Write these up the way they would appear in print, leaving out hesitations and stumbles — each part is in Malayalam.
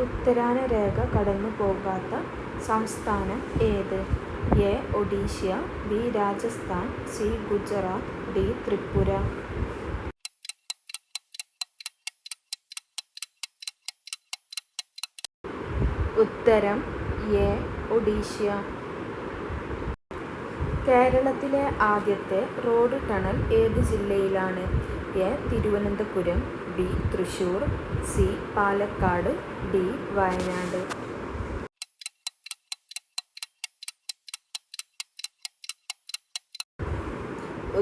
ഉത്തരാന രേഖ കടന്നു പോകാത്ത സംസ്ഥാനം ഏത്? A. Odisha, B. Rajasthan, C. Gujarat, D. Tripura. ഉത്തരം എ. ഒഡീഷ. കേരളത്തിലെ ആദ്യത്തെ റോഡ് ടണൽ ഏത് ജില്ലയിലാണ്? A. Thiruvananthapuram, B. Thrissur, C. Palakkad, D. Wayanad.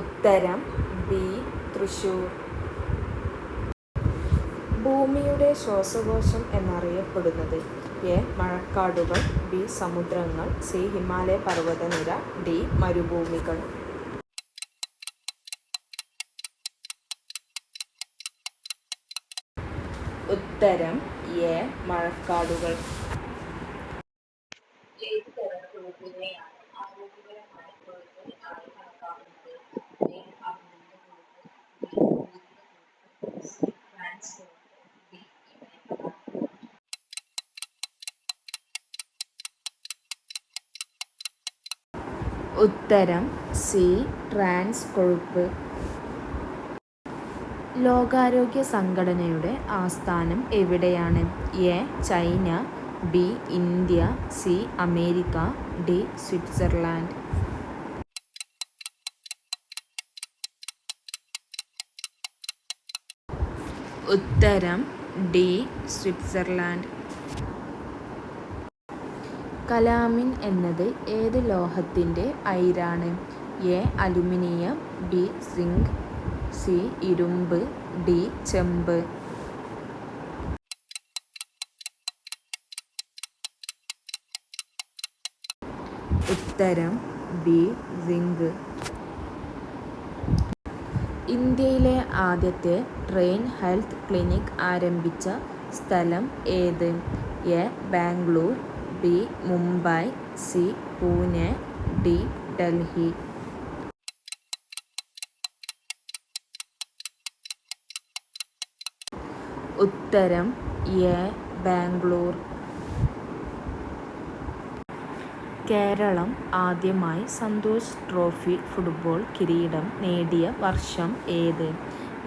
ഉത്തരം ബി. തൃശൂർ. ഭൂമിയുടെ ശ്വാസകോശം എന്നറിയപ്പെടുന്നത്? എ. മഴക്കാടുകൾ, ബി. സമുദ്രങ്ങൾ, സി. ഹിമാലയ പർവ്വതനിര, ഡി. മരുഭൂമികൾ. ഉത്തരം എ. മഴക്കാടുകൾ. ഏത് തരം കൊഴുപ്പിനെയാണ് ആരോഗ്യകരമായ കൊഴുപ്പ് ആയി കണക്കാക്കുന്നത്? എ. അമിനോ കൊഴുപ്പ്, ബി. സി. ട്രാൻസ് കൊഴുപ്പ്, ഡി. ഇവയൊക്കെ. ഉത്തരം സി. ട്രാൻസ് കൊഴുപ്പ്. ലോകാരോഗ്യ സംഘടനയുടെ ആസ്ഥാനം എവിടെയാണ്? A. China, B. India, C. America, D. Switzerland. ഉത്തരം ഡി. സ്വിറ്റ്സർലാൻഡ്. കലാമിൻ എന്നത് ഏത് ലോഹത്തിന്റെ അയിരാണ്? A. Aluminium, B. Zinc, C. ഇരുമ്പ്, ഡി. ചെമ്പ്. ഉത്തരം ബി. സിങ്ക്. ഇന്ത്യയിലെ ആദ്യത്തെ ട്രെയിൻ ഹെൽത്ത് ക്ലിനിക് ആരംഭിച്ച സ്ഥലം ഏത്? A. Bangalore, B. Mumbai, C. Pune, D. Delhi. ഉത്തരം എ. ബാംഗ്ലൂർ. കേരളം ആദ്യമായി സന്തോഷ് ട്രോഫി ഫുട്ബോൾ കിരീടം നേടിയ വർഷം ഏത്?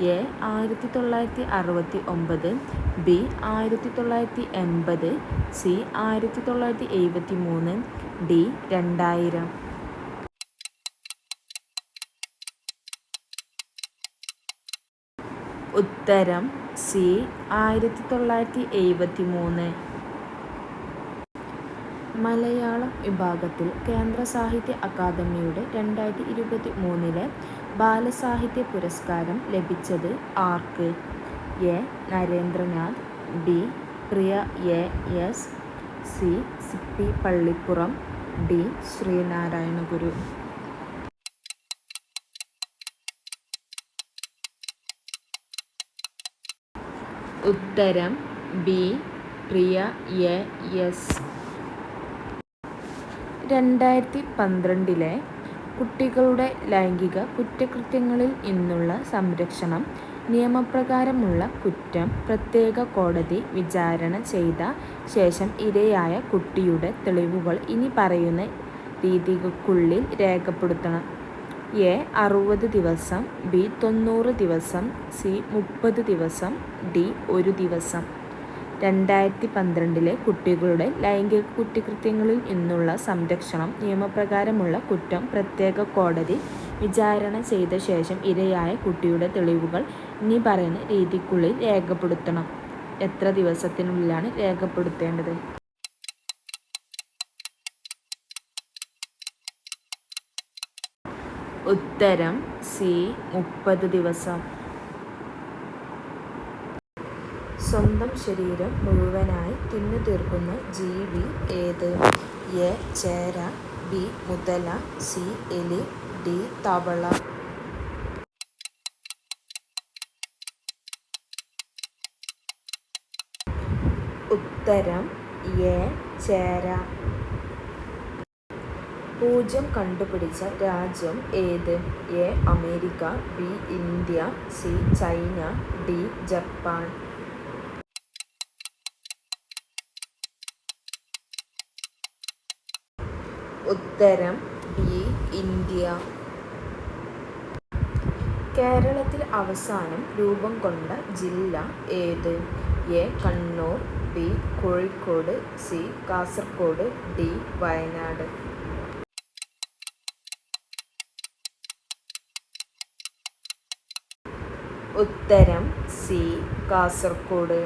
എ. 1969, ബി. 1980, സി. 1973, ഡി. 2000. ഉത്തരം സി. 1973. മലയാളം വിഭാഗത്തിൽ കേന്ദ്ര സാഹിത്യ അക്കാദമിയുടെ 2023 ബാലസാഹിത്യ പുരസ്കാരം ലഭിച്ചത് ആർക്ക്? A. Narendranath, B. Priya A. S, C. Sippy Pallippuram, D. Sreenarayana Guru. ഉത്തരം ബി. പ്രിയ എ. എസ്. 2012 കുട്ടികളുടെ ലൈംഗിക കുറ്റകൃത്യങ്ങളിൽ നിന്നുള്ള സംരക്ഷണം നിയമപ്രകാരമുള്ള കുറ്റം പ്രത്യേക കോടതി വിചാരണ ചെയ്ത ശേഷം ഇരയായ കുട്ടിയുടെ തെളിവുകൾ ഇനി പറയുന്ന രീതികൾക്കുള്ളിൽ രേഖപ്പെടുത്തണം. എ. 60 ദിവസം, ബി. 90 ദിവസം, സി. 30 ദിവസം, ഡി. 1 ദിവസം. 2012 കുട്ടികളുടെ ലൈംഗിക കുറ്റകൃത്യങ്ങളിൽ നിന്നുള്ള സംരക്ഷണം നിയമപ്രകാരമുള്ള കുറ്റം പ്രത്യേക കോടതി വിചാരണ ചെയ്ത ശേഷം ഇരയായ കുട്ടിയുടെ തെളിവുകൾ ഇനി പറയുന്ന രീതിക്കുള്ളിൽ രേഖപ്പെടുത്തണം. എത്ര ദിവസത്തിനുള്ളിലാണ് രേഖപ്പെടുത്തേണ്ടത്? ഉത്തരം സി. 30 ദിവസം. സ്വന്തം ശരീരം മുഴുവനായി തിന്നു തീർക്കുന്ന ജീവി ഏത്? എ. Chera, B. മുതല, സി. എലി, ഡി. തവള. ഉത്തരം എ. ചേര. പൂജ്യം കണ്ടുപിടിച്ച രാജ്യം ഏത്? A. America, B. India, C. China, D. Japan. ഉത്തരം ബി ഇന്ത്യ. കേരളത്തിൽ അവസാനം രൂപം കൊണ്ട ജില്ല ഏത്? A Kannur, B Kozhikode, C Kasaragod, D Wayanad. ഉത്തരം സി കാസർഗോഡ്.